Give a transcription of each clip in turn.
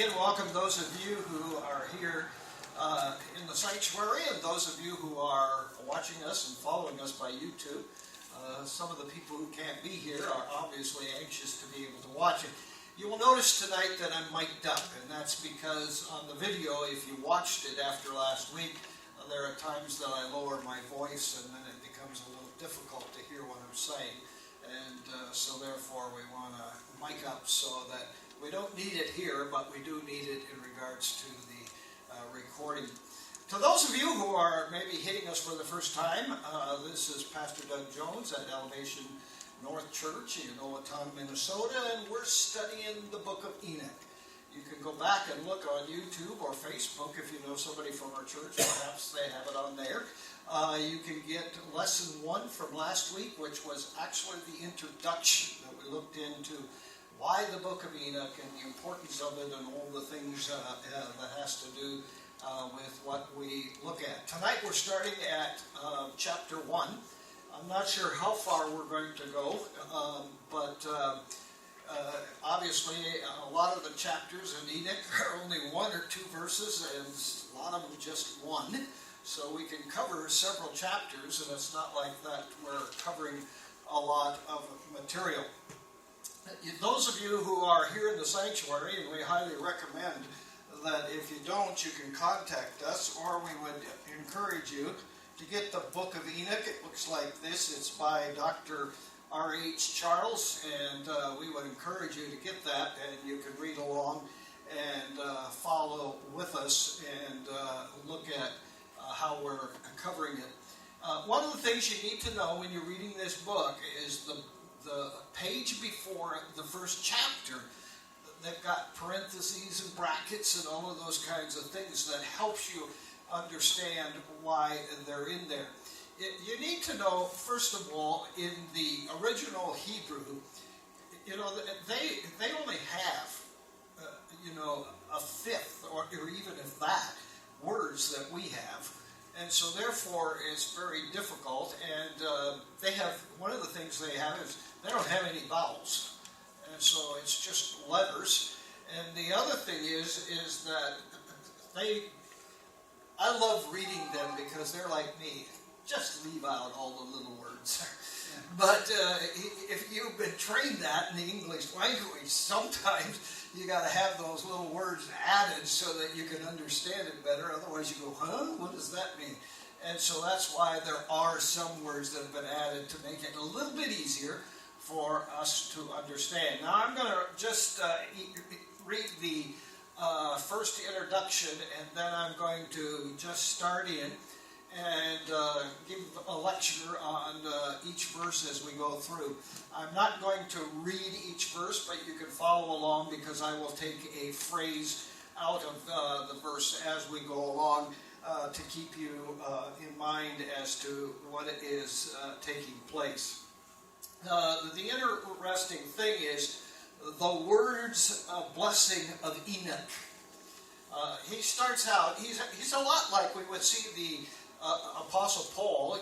again welcome those of you who are here in the sanctuary and those of you who are watching us and following us by YouTube. Some of the people who can't be here are obviously anxious to be able to watch it. You will notice tonight that I'm mic'd up, and that's because on the video, if you watched it after last week, there are times that I lower my voice and then it becomes a little difficult to hear what I'm saying. And so therefore we want to mic up so that we don't need it here, but we do need it in regards to the recording. To those of you who are maybe hitting us for the first time, this is Pastor Doug Jones at Elevation North Church in Owatonna, Minnesota, and we're studying the book of Enoch. You can go back and look on YouTube or Facebook if you know somebody from our church. Perhaps they have it on there. You can get lesson 1 from last week, which was actually the introduction that we looked into why the book of Enoch and the importance of it and all the things that has to do with what we look at. Tonight we're starting at chapter 1. I'm not sure how far we're going to go, but obviously a lot of the chapters in Enoch are only 1 or 2 verses, and a lot of them just 1. So we can cover several chapters, and it's not like that we're covering a lot of material. Those of you who are here in the sanctuary, and we highly recommend that if you don't, you can contact us, or we would encourage you to get the book of Enoch. It looks like this. It's by Dr. R.H. Charles, and we would encourage you to get that, and you can read along and follow with us and look at how we're covering it. One of the things you need to know when you're reading this book is the page before the first chapter. They've got parentheses and brackets and all of those kinds of things that helps you understand why they're in there. You need to know, first of all, in the original Hebrew, they only have, a fifth or even if that, words that we have. And so therefore it's very difficult, and they have, one of the things they have is they don't have any vowels. And so it's just letters. And the other thing is that I love reading them because they're like me. Just leave out all the little words. But if you've been trained that in the English language, sometimes you got to have those little words added so that you can understand it better. Otherwise you go, huh? What does that mean? And so that's why there are some words that have been added to make it a little bit easier for us to understand. Now I'm going to just read the first introduction, and then I'm going to just start in and give a lecture on each verse as we go through. I'm not going to read each verse, but you can follow along because I will take a phrase out of the verse as we go along to keep you in mind as to what is taking place. The interesting thing is the words of blessing of Enoch. He starts out, he's a lot like we would see the Apostle Paul.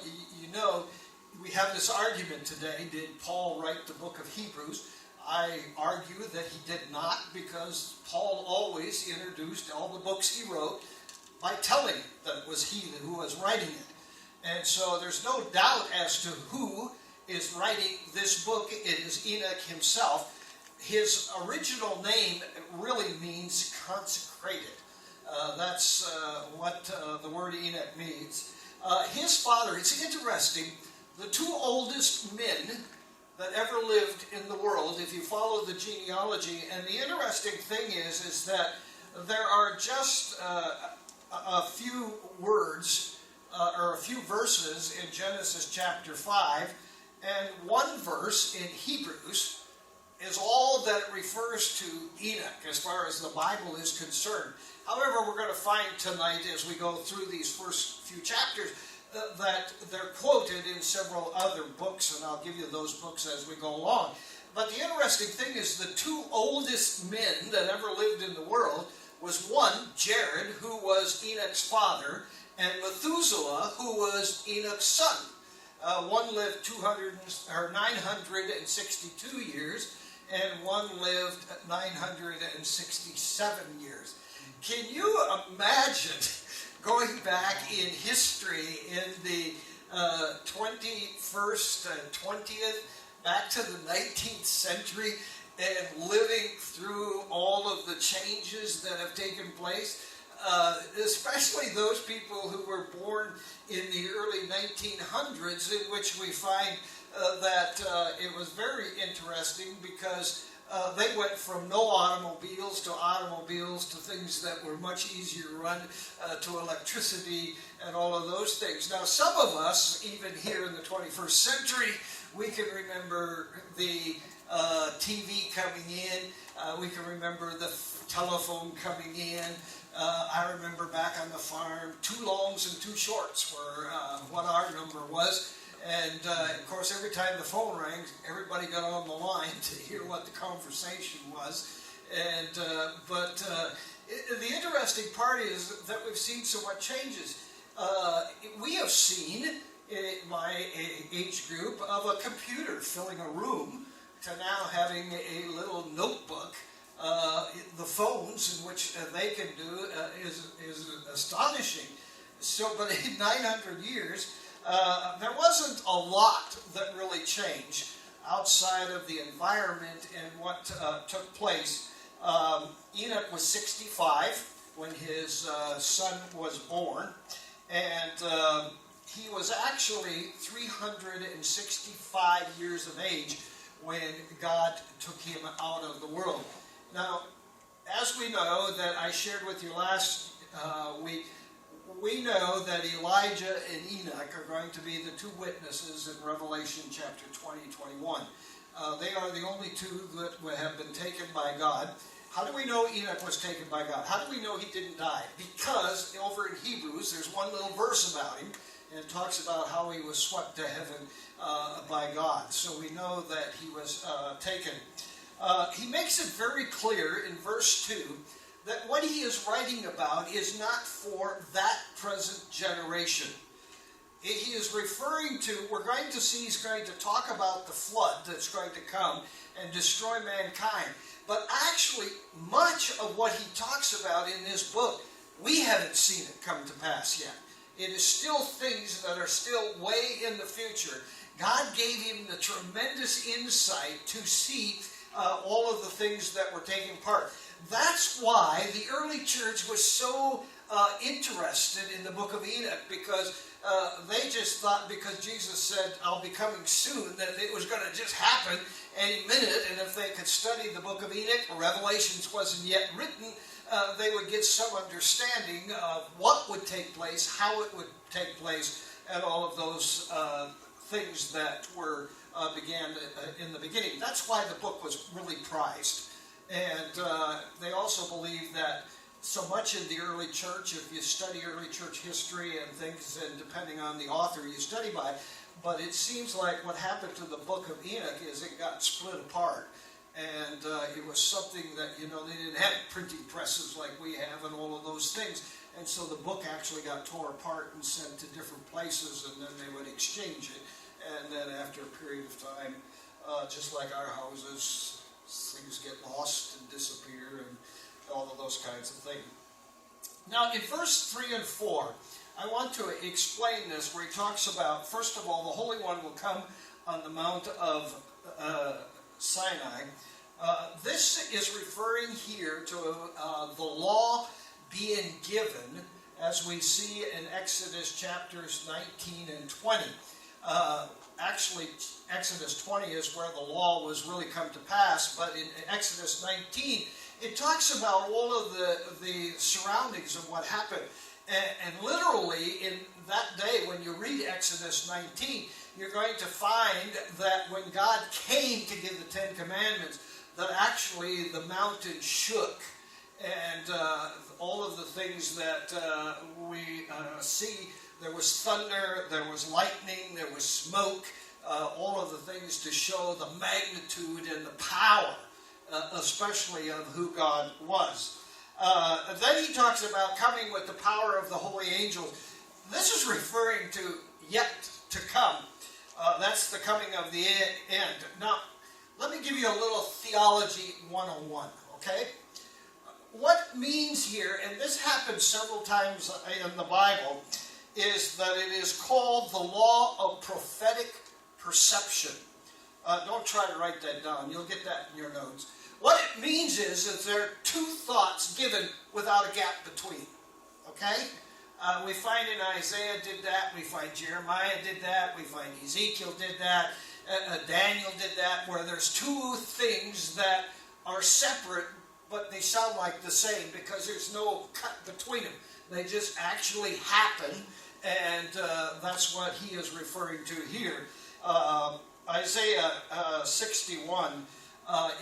We have this argument today. Did Paul write the book of Hebrews? I argue that he did not, because Paul always introduced all the books he wrote by telling that it was he who was writing it. And so there's no doubt as to who is writing this book. It is Enoch himself. His original name really means consecrated. That's what the word Enoch means. His father, it's interesting, the 2 oldest men that ever lived in the world, if you follow the genealogy, and the interesting thing is that there are just a few words, or a few verses in Genesis chapter 5, and 1 verse in Hebrews is all that refers to Enoch as far as the Bible is concerned. However, we're going to find tonight as we go through these first few chapters that they're quoted in several other books, and I'll give you those books as we go along. But the interesting thing is the 2 oldest men that ever lived in the world was one, Jared, who was Enoch's father, and Methuselah, who was Enoch's son. One lived 962 years, and one lived 967 years. Can you imagine going back in history in the 21st and 20th, back to the 19th century, and living through all of the changes that have taken place? Especially those people who were born in the early 1900s, in which we find that it was very interesting because they went from no automobiles to things that were much easier to run, to electricity and all of those things. Now, some of us, even here in the 21st century, we can remember the TV coming in. We can remember the telephone coming in. I remember back on the farm, 2 longs and 2 shorts were what our number was. And, of course, every time the phone rang, everybody got on the line to hear what the conversation was. And the interesting part is that we've seen so much changes. We have seen, in my age group, of a computer filling a room to now having a little notebook. The phones in which they can do is astonishing. So, but in 900 years, there wasn't a lot that really changed outside of the environment and what took place. Enoch was 65 when his son was born, and he was actually 365 years of age when God took him out of the world. Now, as we know that I shared with you last week, we know that Elijah and Enoch are going to be the 2 witnesses in Revelation chapter 20-21. They are the only 2 that have been taken by God. How do we know Enoch was taken by God? How do we know he didn't die? Because over in Hebrews, there's one little verse about him, and it talks about how he was swept to heaven by God. So we know that he was taken. He makes it very clear in verse 2 that what he is writing about is not for that present generation. He is referring to, we're going to see, he's going to talk about the flood that's going to come and destroy mankind. But actually, much of what he talks about in this book, we haven't seen it come to pass yet. It is still things that are still way in the future. God gave him the tremendous insight to see all of the things that were taking part. That's why the early church was so interested in the book of Enoch, because they just thought because Jesus said, I'll be coming soon, that it was going to just happen any minute, and if they could study the book of Enoch, Revelations wasn't yet written, they would get some understanding of what would take place, how it would take place, and all of those things that were began in the beginning. That's why the book was really prized. And they also believe that so much in the early church, if you study early church history and things, and depending on the author you study by, but it seems like what happened to the book of Enoch is it got split apart. And it was something that, they didn't have printing presses like we have and all of those things. And so the book actually got tore apart and sent to different places, and then they would exchange it. And then after a period of time, just like our houses, things get lost and disappear and all of those kinds of things. Now, in verse 3 and 4, I want to explain this, where he talks about, first of all, the Holy One will come on the Mount of Sinai. This is referring here to the law being given, as we see in Exodus chapters 19 and 20. Actually, Exodus 20 is where the law was really come to pass, but in Exodus 19, it talks about all of the surroundings of what happened. And literally, in that day, when you read Exodus 19, you're going to find that when God came to give the 10 Commandments, that actually the mountain shook. And all of the things that we see, there was thunder, there was lightning, there was smoke, all of the things to show the magnitude and the power, especially of who God was. Then he talks about coming with the power of the holy angels. This is referring to yet to come. That's the coming of the end. Now, let me give you a little theology 101, okay? What means here, and this happens several times in the Bible, is that it is called the Law of Prophetic Perception. Don't try to write that down. You'll get that in your notes. What it means is there are two thoughts given without a gap between. Okay? We find in Isaiah did that. We find Jeremiah did that. We find Ezekiel did that. Daniel did that, where there's two things that are separate, but they sound like the same because there's no cut between them. They just actually happen, and that's what he is referring to here. Isaiah 61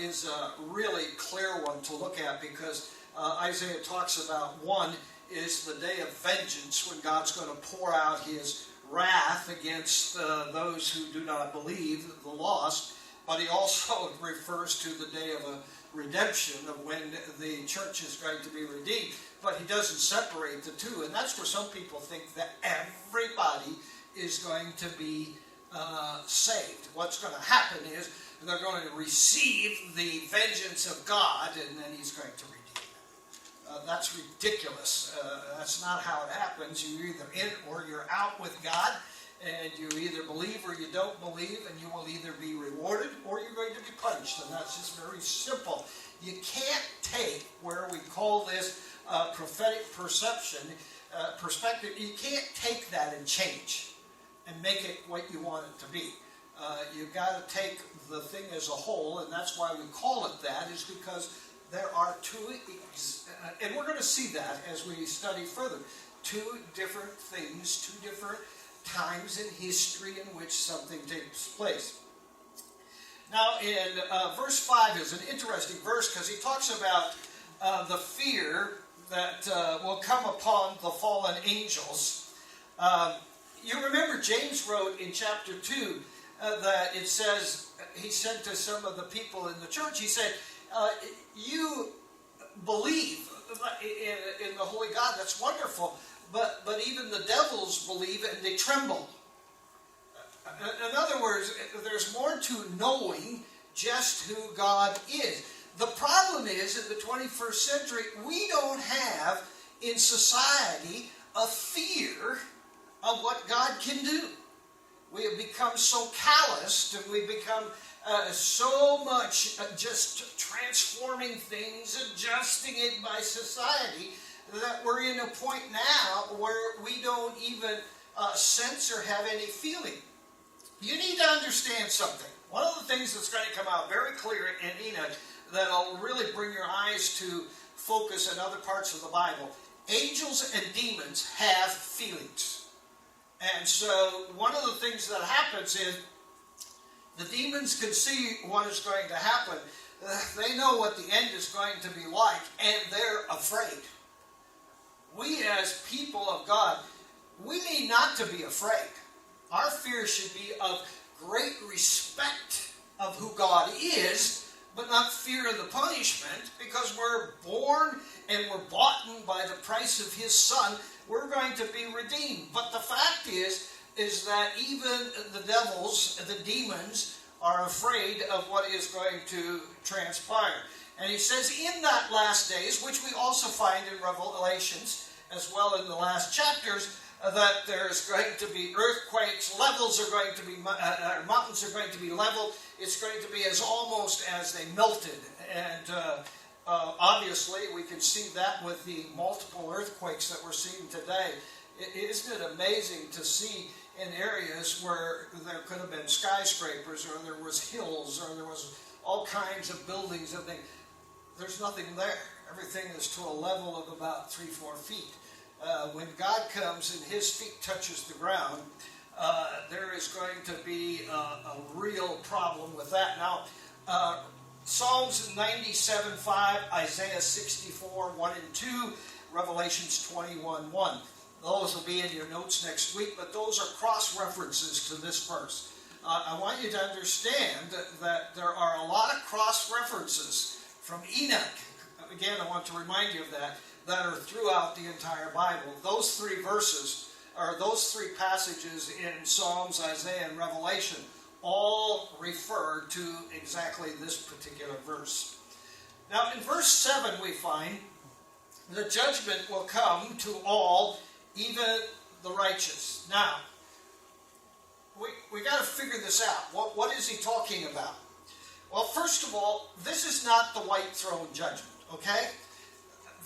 is a really clear one to look at, because Isaiah talks about, one is the day of vengeance, when God's going to pour out his wrath against those who do not believe, the lost, but he also refers to the day of a redemption, of when the church is going to be redeemed, but he doesn't separate the two, and that's where some people think that everybody is going to be saved. What's going to happen is they're going to receive the vengeance of God, and then he's going to redeem them. That's ridiculous. That's not how it happens. You're either in or you're out with God, and you either believe or you don't believe, and you will either be rewarded or you're going to be punished. And that's just very simple. You can't take where we call this prophetic perception, perspective, you can't take that and change and make it what you want it to be. You've got to take the thing as a whole, and that's why we call it that, is because there are two, and we're going to see that as we study further, two different things, two different times in history in which something takes place. Now, in verse 5 is an interesting verse, because he talks about the fear that will come upon the fallen angels. You remember James wrote in chapter 2 that it says, he said to some of the people in the church, he said, you believe in the Holy God, that's wonderful, but even the devils believe and they tremble. In other words, there's more to knowing just who God is. The problem is, in the 21st century, we don't have in society a fear of what God can do. We have become so calloused, and we become so much just transforming things, adjusting it by society, that we're in a point now where we don't even sense or have any feeling. You need to understand something. One of the things that's going to come out very clear in Enoch that'll really bring your eyes to focus in other parts of the Bible, angels and demons have feelings. And so one of the things that happens is the demons can see what is going to happen. They know what the end is going to be like, and they're afraid. We as people of God, we need not to be afraid. Our fear should be of great respect of who God is, but not fear of the punishment, because we're born and we're bought by the price of his Son. We're going to be redeemed. But the fact is that even the devils, the demons, are afraid of what is going to transpire. And he says in that last days, which we also find in Revelations, as well in the last chapters, that there's going to be earthquakes, levels are going to be, mountains are going to be leveled. It's going to be as almost as they melted. And obviously we can see that with the multiple earthquakes that we're seeing today. Isn't it amazing to see in areas where there could have been skyscrapers, or there was hills, or there was all kinds of buildings and things. There's nothing there. Everything is to a level of about 3-4 feet. When God comes and his feet touches the ground, there is going to be a real problem with that. Now, Psalms 97:5, Isaiah 64:1 and 2, Revelations 21:1. Those will be in your notes next week, but those are cross-references to this verse. I want you to understand that there are a lot of cross-references from Enoch. Again, I want to remind you of that are throughout the entire Bible. Those three verses, or those three passages in Psalms, Isaiah, and Revelation, all refer to exactly this particular verse. Now, in verse 7 we find the judgment will come to all, even the righteous. Now, we got to figure this out. What is he talking about? Well, first of all, this is not the white throne judgment, okay?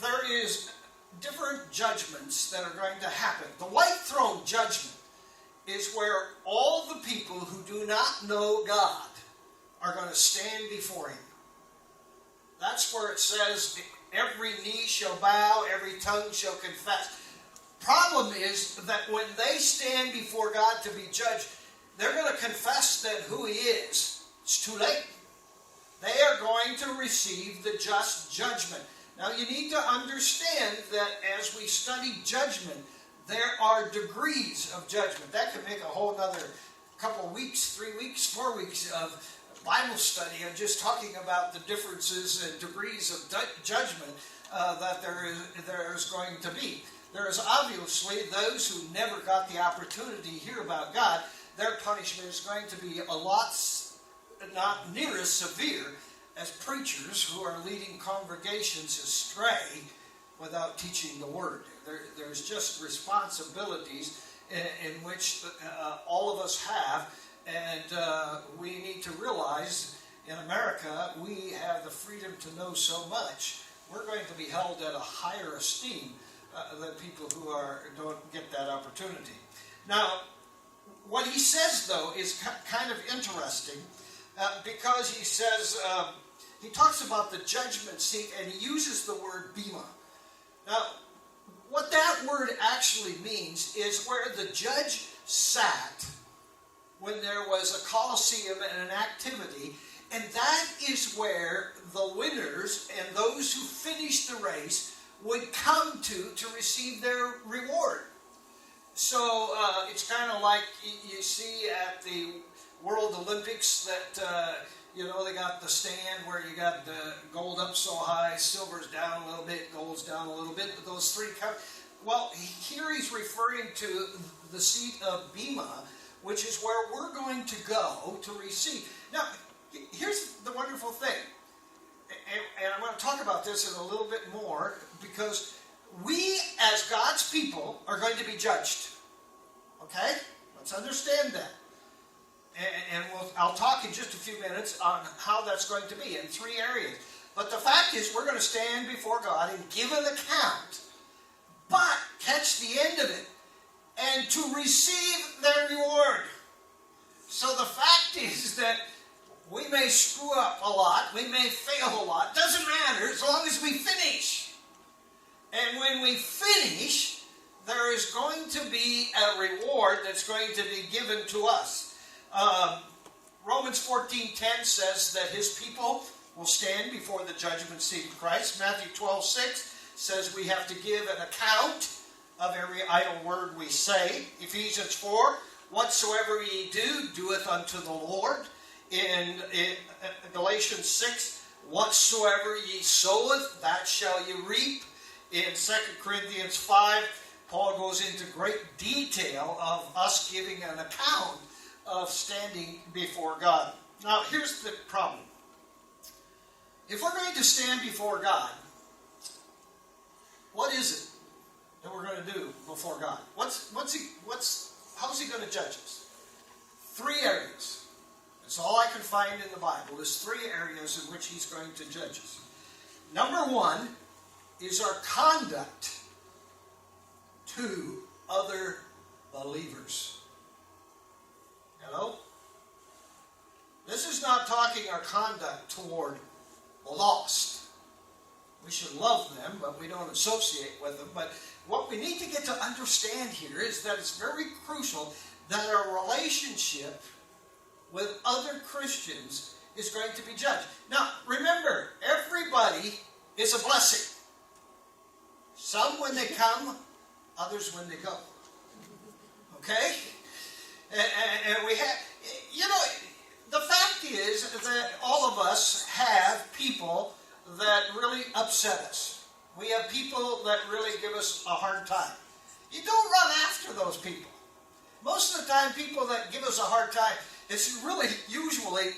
There is different judgments that are going to happen. The white throne judgment is where all the people who do not know God are going to stand before him. That's where it says, every knee shall bow, every tongue shall confess. Problem is that when they stand before God to be judged, they're going to confess that who he is. It's too late. They are going to receive the just judgment. Now you need to understand that as we study judgment, there are degrees of judgment. That could make a whole other couple of weeks, 3 weeks, 4 weeks of Bible study and just talking about the differences and degrees of judgment that there is going to be. There is obviously those who never got the opportunity to hear about God. Their punishment is going to be a lot, not near as severe as preachers who are leading congregations astray without teaching the Word. There's just responsibilities in which all of us have, and we need to realize in America we have the freedom to know so much. We're going to be held at a higher esteem than people who don't get that opportunity. Now, what he says, though, is kind of interesting because he says, he talks about the judgment seat and he uses the word bema. Now, what that word actually means is where the judge sat when there was a coliseum and an activity, and that is where the winners and those who finished the race would come to receive their reward. So it's kind of like you see at the World Olympics that they got the stand where you got the gold up so high, silver's down a little bit, gold's down a little bit, but those three come. Well, here he's referring to the seat of bema, which is where we're going to go to receive. Now, here's the wonderful thing, and I'm going to talk about this in a little bit more, because we, as God's people, are going to be judged. Okay? Let's understand that. And I'll talk in just a few minutes on how that's going to be in 3 areas. But the fact is, we're going to stand before God and give an account, but catch the end of it, and to receive their reward. So the fact is that we may screw up a lot, we may fail a lot, doesn't matter as long as we finish. And when we finish, there is going to be a reward that's going to be given to us. Romans 14:10 says that his people will stand before the judgment seat of Christ. Matthew 12:6 says we have to give an account of every idle word we say. Ephesians 4, whatsoever ye do, doeth unto the Lord. In Galatians 6, whatsoever ye soweth, that shall ye reap. In 2 Corinthians 5, Paul goes into great detail of us giving an account of standing before God. Now, here's the problem. If we're going to stand before God, what is it that we're going to do before God? How's he going to judge us? 3 areas. That's all I can find in the Bible is 3 areas in which he's going to judge us. Number 1 is our conduct to other believers. Hello? This is not talking our conduct toward the lost. We should love them, but we don't associate with them. But what we need to get to understand here is that it's very crucial that our relationship with other Christians is going to be judged. Now, remember, everybody is a blessing. Some when they come, others when they go. Okay? And we have, the fact is that all of us have people that really upset us. We have people that really give us a hard time. You don't run after those people. Most of the time, people that give us a hard time, it's really usually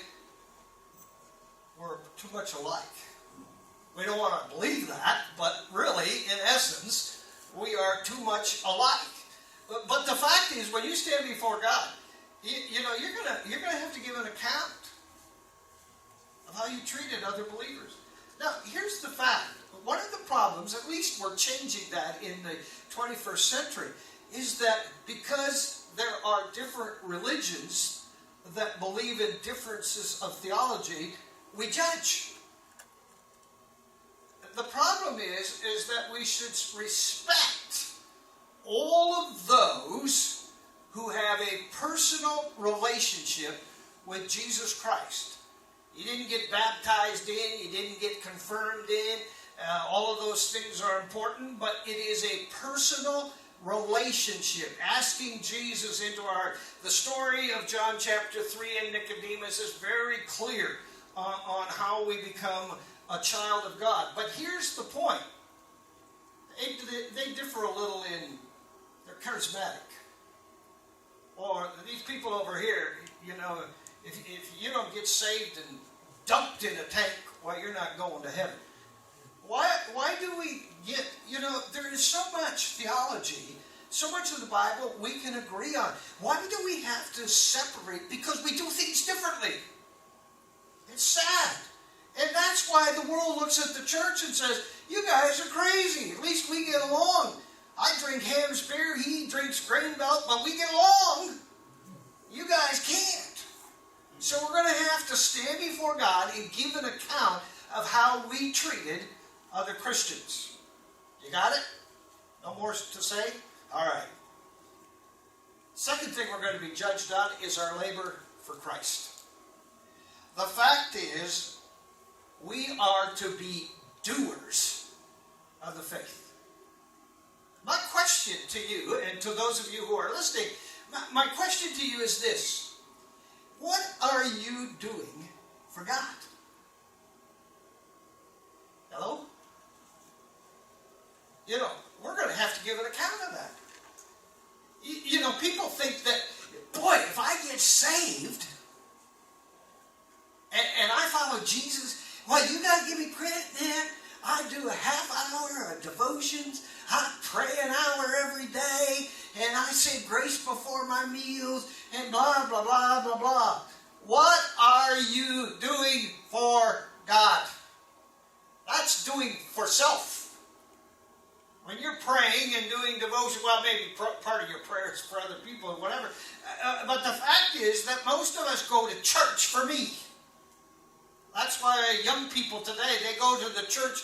we're too much alike. We don't want to believe that, but really, in essence, we are too much alike. But the fact is, when you stand before God, you're gonna have to give an account of how you treated other believers. Now, here's the fact. One of the problems, at least we're changing that in the 21st century, is that because there are different religions that believe in differences of theology, we judge. The problem is that we should respect all of those who have a personal relationship with Jesus Christ. You didn't get baptized in, you didn't get confirmed in, all of those things are important, but it is a personal relationship. Asking Jesus into our heart. The story of John chapter 3 and Nicodemus is very clear on how we become a child of God. But here's the point. They differ a little in, they're charismatic. Or these people over here, if you don't get saved and dumped in a tank, well, you're not going to heaven. Why do we get, there is so much theology, so much of the Bible we can agree on. Why do we have to separate? Because we do things differently. It's sad. And that's why the world looks at the church and says, you guys are crazy. At least we get along. I drink Ham's beer, he drinks grain belt, but we get along. You guys can't. So we're going to have to stand before God and give an account of how we treated other Christians. You got it? No more to say? All right. Second thing we're going to be judged on is our labor for Christ. The fact is, we are to be doers of the faith. My question to you, and to those of you who are listening, my question to you is this. What are you doing for God? Hello? We're going to have to give an account of that. People think that, boy, if I get saved and I follow Jesus, well, you got to give me credit, man. I do a half hour of devotions. I pray an hour every day. And I say grace before my meals. And blah, blah, blah, blah, blah. What are you doing for God? That's doing for self. When you're praying and doing devotion, well, maybe part of your prayer is for other people or whatever. But the fact is that most of us go to church for me. That's why young people today, they go to the church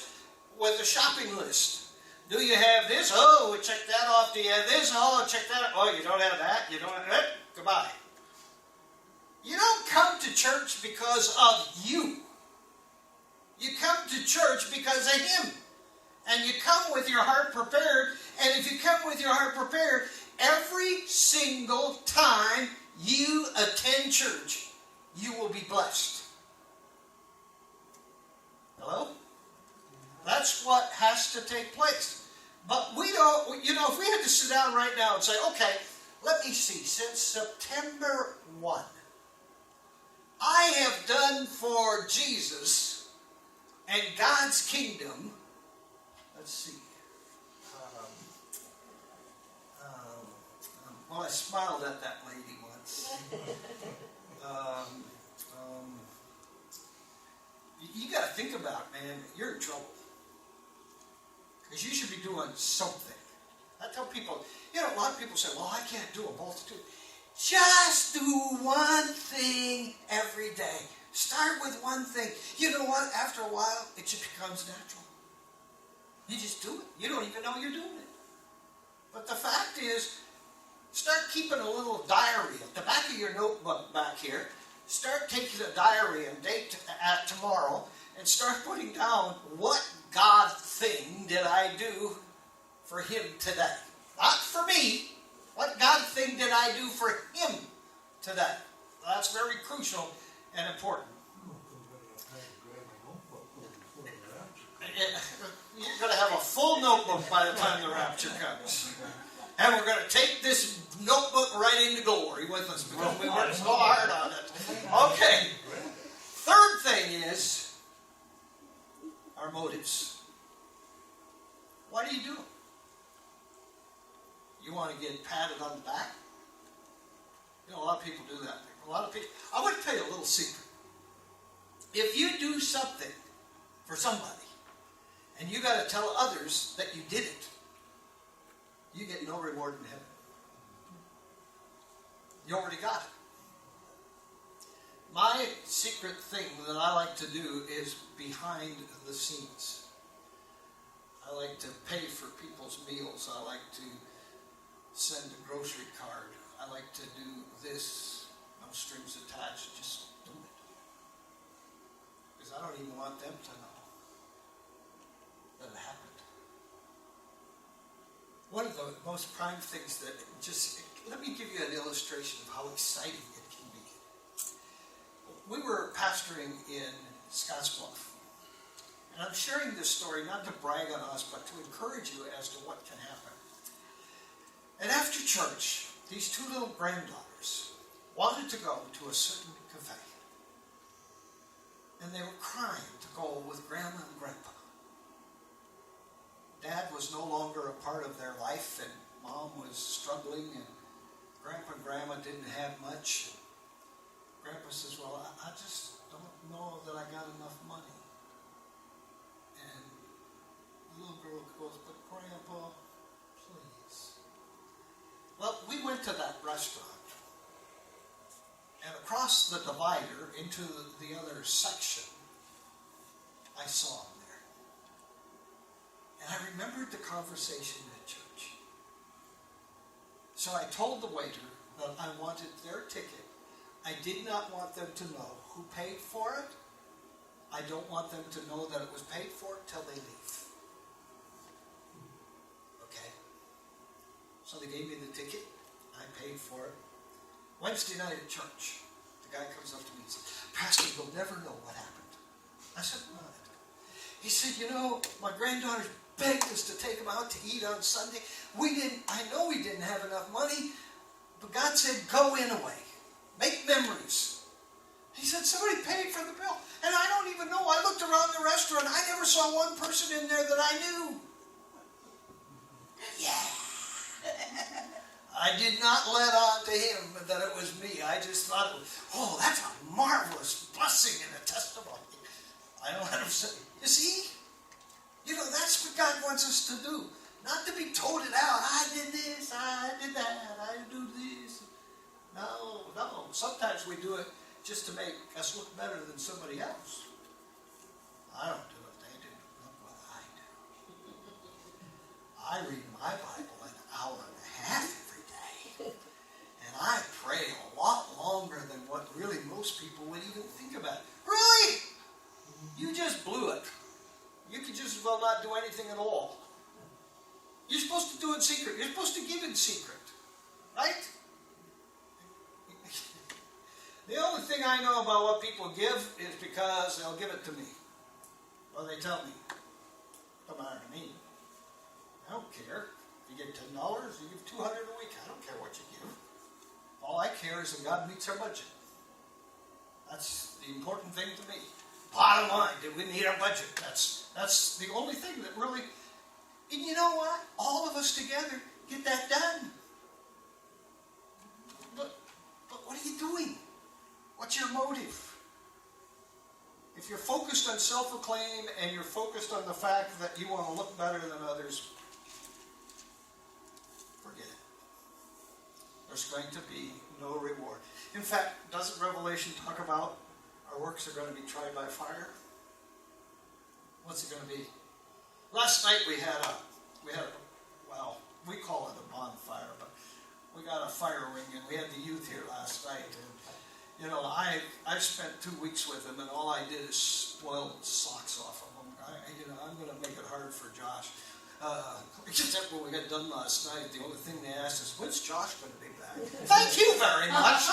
with a shopping list. Do you have this? Oh, we check that off. Do you have this? Oh, check that off. Oh, you don't have that. You don't have that. Goodbye. You don't come to church because of you. You come to church because of Him. And you come with your heart prepared. And if you come with your heart prepared, every single time you attend church, you will be blessed. Hello? That's what has to take place. But we don't, if we had to sit down right now and say, okay, let me see, since September 1, I have done for Jesus and God's kingdom, let's see. Well, I smiled at that lady once. You got to think about it, man. You're in trouble. Because you should be doing something. I tell people, a lot of people say, well, I can't do a multitude. Just do one thing every day. Start with one thing. You know what? After a while, it just becomes natural. You just do it. You don't even know you're doing it. But the fact is, start keeping a little diary at the back of your notebook back here. Start taking a diary and date at tomorrow and start putting down what God thing did I do for Him today. Not for me. What God thing did I do for Him today? That's very crucial and important. You're going to have a full notebook by the time the rapture comes. And we're going to take this notebook right into glory with us because we worked so hard on it. Okay. Third thing is our motives. Why do you do them? You want to get patted on the back? You know, a lot of people do that. A lot of people. I want to tell you a little secret. If you do something for somebody, and you got to tell others that you did it, you get no reward in heaven. You already got it. My secret thing that I like to do is behind the scenes. I like to pay for people's meals. I like to send a grocery card. I like to do this. No strings attached. Just do it. Because I don't even want them to know that it happened. One of the most prime things that let me give you an illustration of how exciting it can be. We were pastoring in Scottsbluff. And I'm sharing this story not to brag on us, but to encourage you as to what can happen. And after church, these two little granddaughters wanted to go to a certain cafe. And they were crying to go with Grandma and Grandpa. Dad was no longer a part of their life, and Mom was struggling, and Grandpa and Grandma didn't have much. Grandpa says, well, I just don't know that I got enough money. And the little girl goes, but Grandpa, please. Well, we went to that restaurant. And across the divider into the other section, I saw him there. And I remembered the conversation at church. So I told the waiter that I wanted their ticket. I did not want them to know who paid for it. I don't want them to know that it was paid for till they leave. Okay? So they gave me the ticket. I paid for it. Wednesday night at church, the guy comes up to me and says, Pastor, you'll never know what happened. I said, what? He said, you know, my granddaughters begged us to take them out to eat on Sunday. I know we didn't have enough money, but God said, go anyway. Make memories. He said, somebody paid for the bill. And I don't even know. I looked around the restaurant. I never saw one person in there that I knew. Yeah. I did not let on to him that it was me. I just thought, that's a marvelous blessing and a testimony. I don't have to say, you see? You know, that's what God wants us to do. Not to be toted out. I did this, I did that, I do this. No. Sometimes we do it just to make us look better than somebody else. I don't do it. They do. Look what I do. I read my Bible an hour and a half every day. And I pray a lot longer than what really most people would even think about. Really? You just blew it. You could just as well not do anything at all. You're supposed to do it in secret. You're supposed to give in secret. Right? The only thing I know about what people give is because they'll give it to me. Or they tell me. It don't matter to me. I don't care. If you get $10, you give $200 a week. I don't care what you give. All I care is that God meets our budget. That's the important thing to me. Bottom line, did we meet our budget? That's the only thing that really... And you know what? All of us together get that done. But what are you doing? What's your motive? If you're focused on self-acclaim and you're focused on the fact that you want to look better than others, forget it. There's going to be no reward. In fact, doesn't Revelation talk about our works are going to be tried by fire? What's it going to be? Last night we had a we call it a bonfire, but we got a fire ring, and we had the youth here last night. And you know, I spent 2 weeks with them, and all I did is spoil the socks off of them. I'm going to make it hard for Josh. Except when we got done last night, the only thing they asked is, when's Josh going to be back? Thank you very much.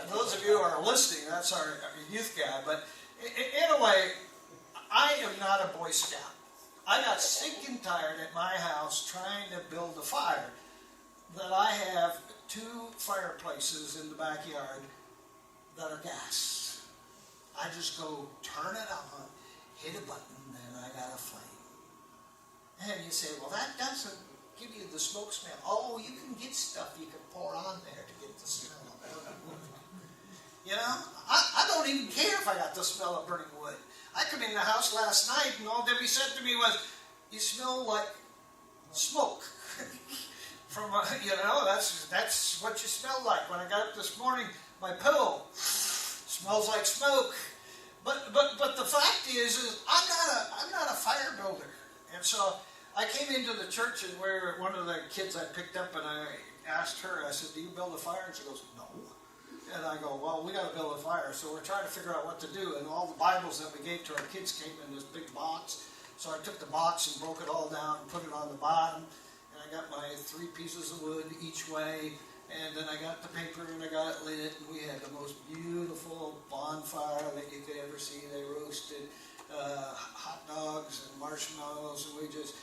Those of you who are listening, that's our youth guy. But anyway, I am not a Boy Scout. I got sick and tired at my house trying to build a fire that I have 2 fireplaces in the backyard that are gas. I just go turn it on, hit a button, and I got a flame. And you say, well, that doesn't give you the smoke smell. Oh, you can get stuff you can pour on there to get the smell of burning wood. You know, I don't even care if I got the smell of burning wood. I come in the house last night and all Debbie said to me was, you smell like smoke. From that's what you smell like. When I got up this morning, my pillow smells like smoke. But the fact is I'm not a fire builder. And so I came into the church and where one of the kids I picked up and I asked her, I said, do you build a fire? And she goes, no. And I go, well, we got to build a fire. So we're trying to figure out what to do. And all the Bibles that we gave to our kids came in this big box. So I took the box and broke it all down and put it on the bottom. And I got my 3 pieces of wood each way. And then I got the paper and I got it lit. And we had the most beautiful bonfire that you could ever see. They roasted hot dogs and marshmallows. And we just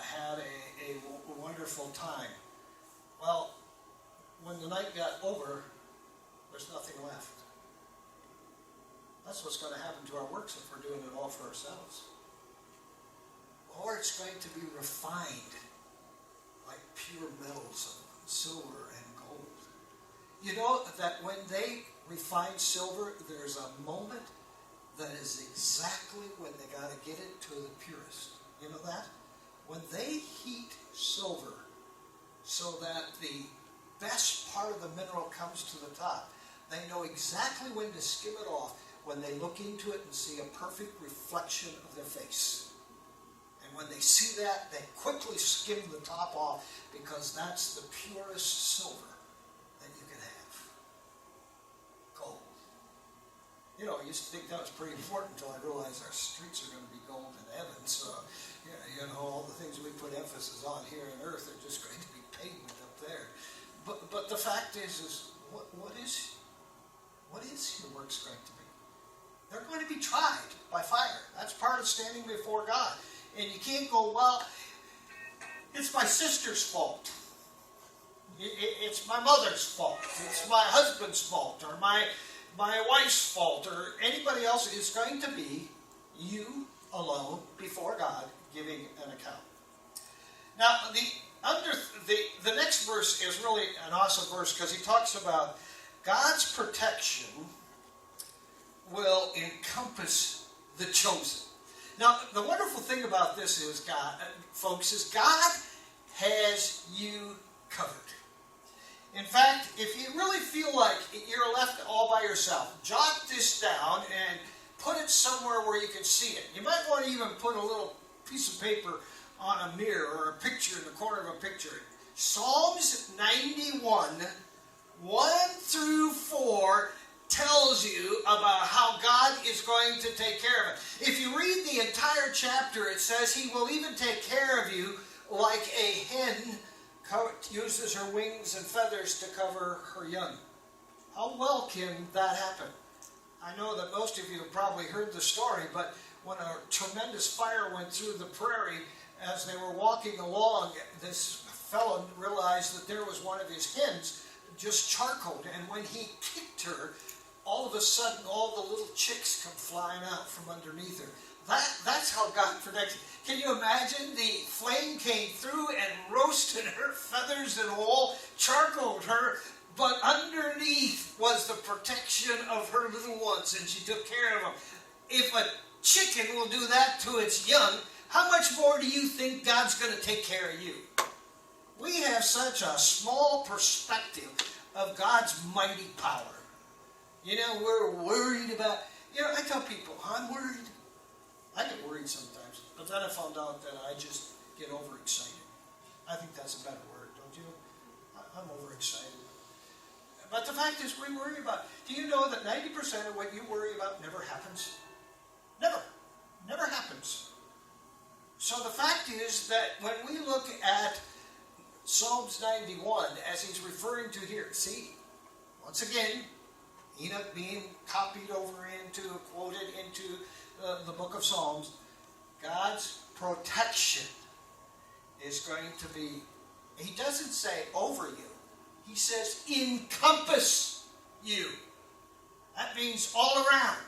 had a wonderful time. Well, when the night got over, there's nothing left. That's what's going to happen to our works if we're doing it all for ourselves. Or it's going to be refined like pure metals of silver and gold. You know that when they refine silver, there's a moment that is exactly when they got to get it to the purest. You know that? When they heat silver so that the best part of the mineral comes to the top, they know exactly when to skim it off when they look into it and see a perfect reflection of their face. And when they see that, they quickly skim the top off because that's the purest silver that you can have. Gold. You know, I used to think that was pretty important until I realized our streets are going to be gold in heaven. So, you know, all the things we put emphasis on here on earth are just going to be pavement up there. But the fact is what is your works going to be? They're going to be tried by fire. That's part of standing before God. And you can't go, well, it's my sister's fault. It's my mother's fault. It's my husband's fault. Or my wife's fault. Or anybody else. It's going to be you alone before God giving an account. Now, the next verse is really an awesome verse because he talks about God's protection will encompass the chosen. Now, the wonderful thing about this is, folks, is God has you covered. In fact, if you really feel like you're left all by yourself, jot this down and put it somewhere where you can see it. You might want to even put a little piece of paper on a mirror or a picture in the corner of a picture. Psalms 91, 1 through 4 tells you about how God is going to take care of it. If you read the entire chapter, it says he will even take care of you like a hen uses her wings and feathers to cover her young. How well can that happen? I know that most of you have probably heard the story, but when a tremendous fire went through the prairie, as they were walking along, this fellow realized that there was one of his hens just charcoaled, and when he kicked her, all of a sudden all the little chicks come flying out from underneath her. That's how God protects. Can you imagine? The flame came through and roasted her feathers and all, charcoaled her, but underneath was the protection of her little ones, and she took care of them. If a chicken will do that to its young, how much more do you think God's going to take care of you? We have such a small perspective of God's mighty power. You know, we're worried about, I tell people, I'm worried. I get worried sometimes, but then I found out that I just get overexcited. I think that's a better word, don't you? I'm overexcited. But the fact is, we worry about, do you know that 90% of what you worry about never happens? Never happens. So the fact is that when we look at Psalms 91, as he's referring to here, see, once again, Enoch being copied over into, quoted into the book of Psalms, God's protection is going to be He doesn't say over you. He says encompass you. That means all around.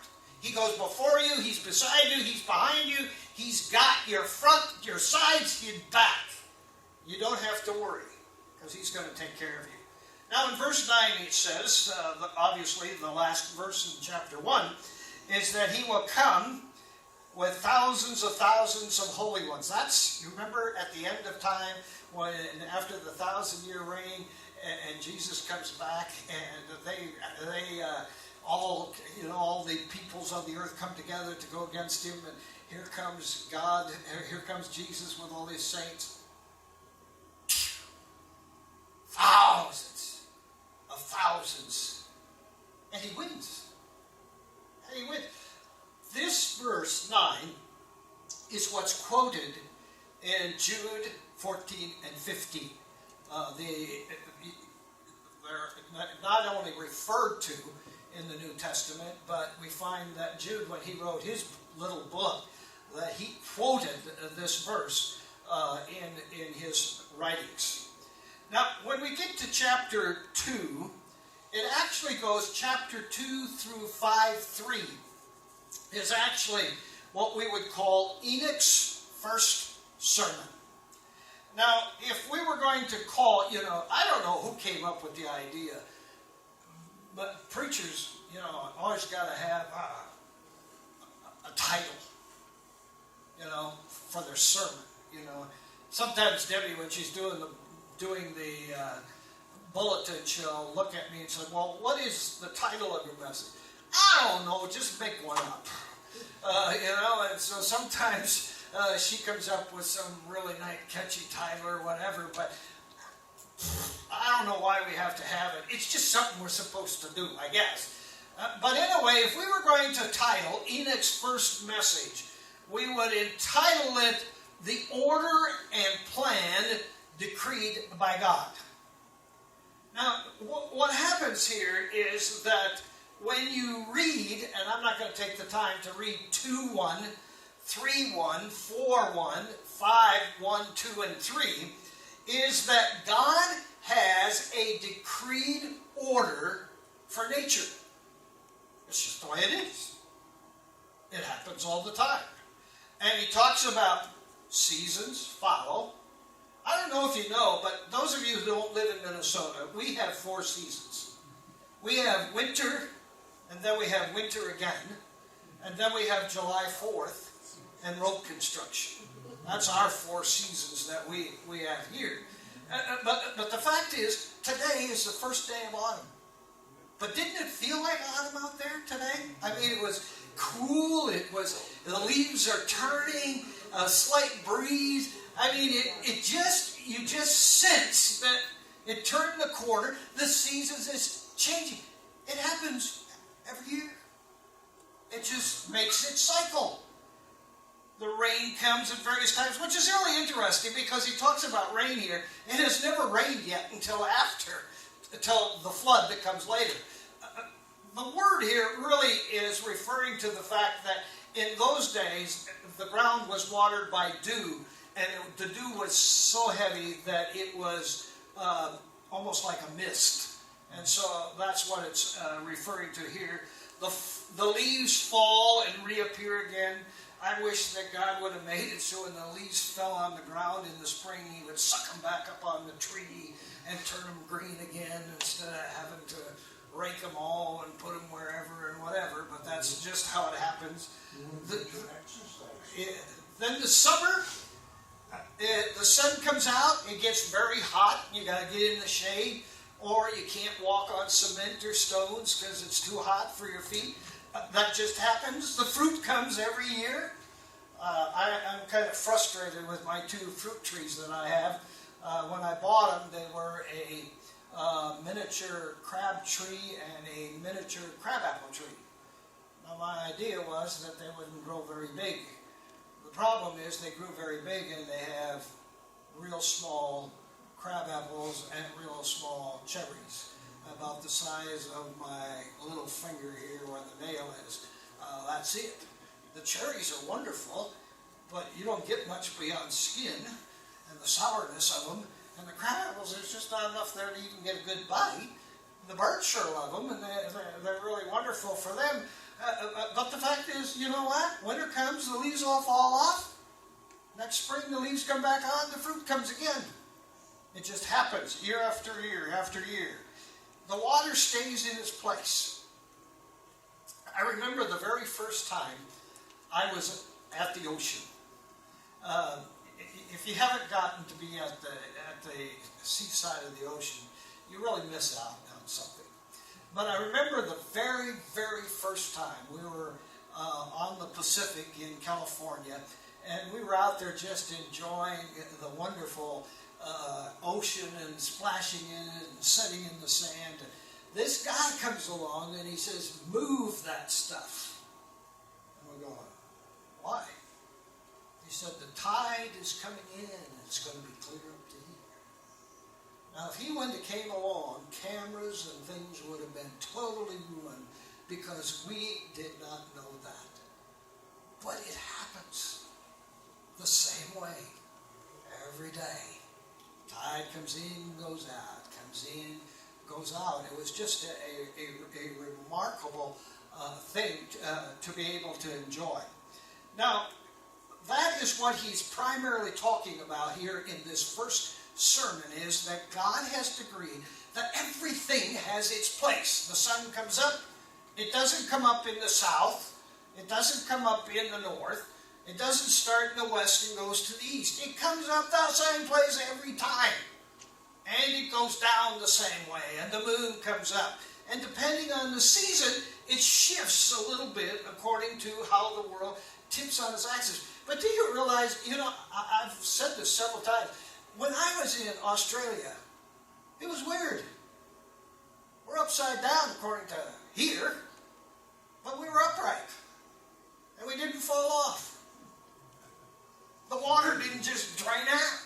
He goes before you, he's beside you, he's behind you, he's got your front, your sides, your back. You don't have to worry, because he's going to take care of you. Now in verse 9 it says, obviously the last verse in chapter 1, is that he will come with thousands of holy ones. That's, you remember at the end of time, when after the 1,000-year reign, and Jesus comes back, and they all the peoples of the earth come together to go against him, and here comes God, here comes Jesus with all his saints. Thousands of thousands. And he wins. This verse 9 is what's quoted in Jude 14 and 15. They're not only referred to in the New Testament, but we find that Jude, when he wrote his little book, that he quoted this verse in his writings. Now, when we get to chapter 2, it actually goes chapter 2 through 5:3 is actually what we would call Enoch's first sermon. Now, if we were going to call, I don't know who came up with the idea, but preachers, always got to have a title, for their sermon. Sometimes Debbie, when she's doing the bulletin, she'll look at me and say, "Well, what is the title of your message?" I don't know, just make one up. And so sometimes she comes up with some really nice, catchy title or whatever, but I don't know why we have to have it. It's just something we're supposed to do, I guess. But anyway, if we were going to title Enoch's first message, we would entitle it "The Order and Plan Decreed by God." Now, what happens here is that when you read, and I'm not going to take the time to read 2:1, 3:1, 4:1, 5:1, 2, and 3, is that God has a decreed order for nature. It's just the way it is. It happens all the time. And he talks about seasons follow. I don't know if you know, but those of you who don't live in Minnesota, we have 4 seasons. We have winter, and then we have winter again, and then we have July 4th and road construction. That's our 4 seasons that we have here. But the fact is, today is the first day of autumn. But didn't it feel like autumn out there today? I mean, it was cool. The leaves are turning, a slight breeze. I mean, you just sense that it turned the corner. The seasons is changing. It happens every year. It just makes it cycle. The rain comes at various times, which is really interesting because he talks about rain here. It has never rained yet until the flood that comes later. The word here really is referring to the fact that in those days, the ground was watered by dew, and the dew was so heavy that it was almost like a mist. And so that's what it's referring to here. The leaves fall and reappear again. I wish that God would have made it so when the leaves fell on the ground in the spring, he would suck them back up on the tree and turn them green again instead of having to rake them all and put them wherever and whatever. But that's just how it happens. Then the summer, the sun comes out, it gets very hot, you got to get in the shade, or you can't walk on cement or stones because it's too hot for your feet. That just happens. The fruit comes every year. I'm kind of frustrated with my 2 fruit trees that I have. When I bought them, they were a miniature crab tree and a miniature crabapple tree. Now, my idea was that they wouldn't grow very big. The problem is they grew very big and they have real small crab apples and real small cherries, about the size of my little finger here where the nail is. That's it. The cherries are wonderful, but you don't get much beyond skin and the sourness of them. And the crabs, there's just not enough there to even get a good bite. The birds sure love them, and they're really wonderful for them. But the fact is, you know what? Winter comes, the leaves all fall off. Next spring, the leaves come back on, the fruit comes again. It just happens year after year after year. The water stays in its place. I remember the very first time I was at the ocean. If you haven't gotten to be at the seaside of the ocean, you really miss out on something. But I remember the very, very first time we were on the Pacific in California, and we were out there just enjoying the wonderful ocean and splashing in it and sitting in the sand. And this guy comes along and he says, "Move that stuff." And we're going, "Why?" He said, "The tide is coming in and it's going to be clear up to here." Now, if he wouldn't have came along, cameras and things would have been totally ruined because we did not know that. But it happens the same way every day. Tide comes in, goes out, comes in, goes out. It was just a remarkable thing to be able to enjoy. Now, that is what he's primarily talking about here in this first sermon, is that God has decreed that everything has its place. The sun comes up. It doesn't come up in the south. It doesn't come up in the north. It doesn't start in the west and goes to the east. It comes up the same place every time. And it goes down the same way. And the moon comes up. And depending on the season, it shifts a little bit according to how the world tips on its axis. But do you realize, I've said this several times, when I was in Australia, it was weird. We're upside down according to here, but we were upright. And we didn't fall off. The water didn't just drain out.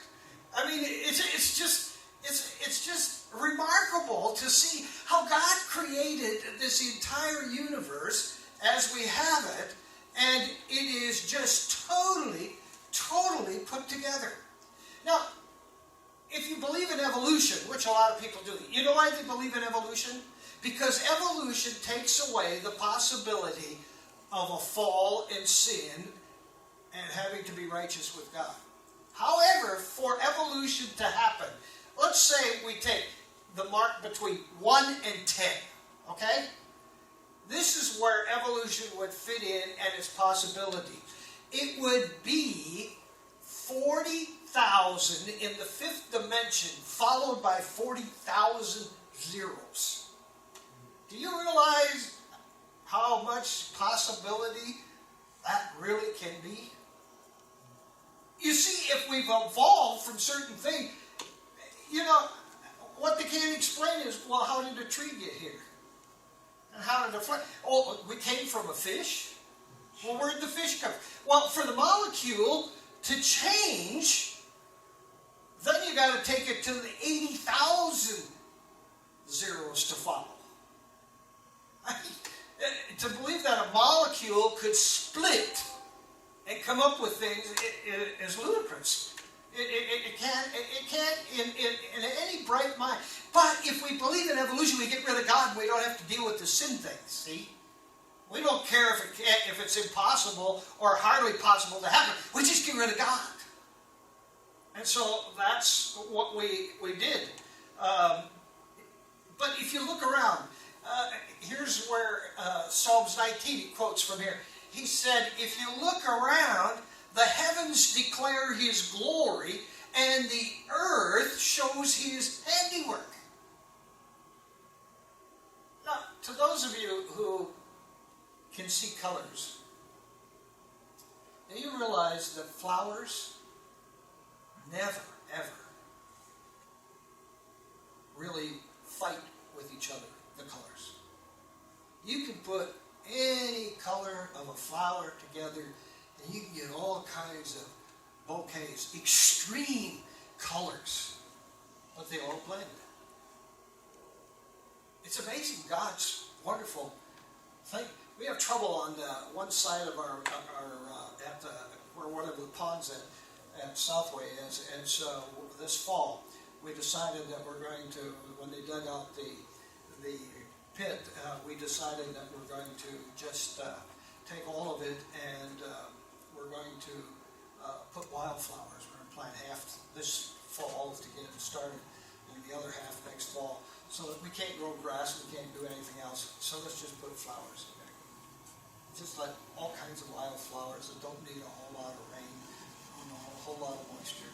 I mean, it's just remarkable to see how God created this entire universe as we have it, and it is just totally put together. Now, if you believe in evolution, which a lot of people do, you know why they believe in evolution? Because evolution takes away the possibility of a fall and sin and having to be righteous with God. However, for evolution to happen, let's say we take the mark between 1 and 10, okay? This is where evolution would fit in and its possibility. It would be 40,000 in the fifth dimension, followed by 40,000 zeros. Do you realize how much possibility that really can be? You see, if we've evolved from certain things, what they can't explain is, well, how did a tree get here? And how did a fly? Oh, we came from a fish? Well, where did the fish come from? Well, for the molecule to change, then you got to take it to the 80,000 zeros to follow. To believe that a molecule could split and come up with things is ludicrous. It can't in any bright mind. But if we believe in evolution, we get rid of God and we don't have to deal with the sin things, see? We don't care if it's impossible or hardly possible to happen. We just get rid of God. And so that's what we did. But if you look around, here's where Psalms 19, he quotes from here. He said, "If you look around, the heavens declare his glory, and the earth shows his handiwork." Now, to those of you who can see colors, do you realize that flowers never, ever really fight with each other, the colors? You can put any color of a flower together and you can get all kinds of bouquets, extreme colors, but they all blend. It's amazing, God's wonderful thing. We have trouble on one side of our where one of the ponds at Southway is, and so this fall we decided that we're going to, when they dug out the pit, we decided that we're going to just take all of it and we're going to put wildflowers. We're going to plant half this fall to get it started and the other half next fall. So that we can't grow grass, we can't do anything else. So let's just put flowers in there. Just like all kinds of wildflowers that don't need a whole lot of rain, a whole lot of moisture.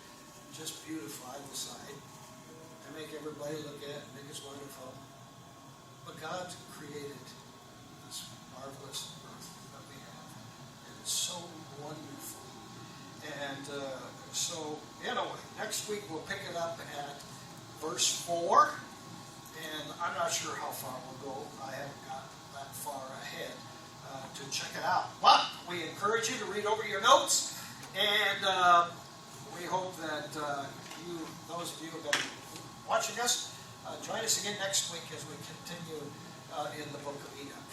Just beautify the side and make everybody look at it and think it's wonderful. But God created this marvelous earth that we have. And it's so wonderful. And so, anyway, next week we'll pick it up at verse 4. And I'm not sure how far we'll go. I haven't got that far ahead to check it out. But we encourage you to read over your notes. And we hope that those of you who have been watching us, join us again next week as we continue in the book of Enoch.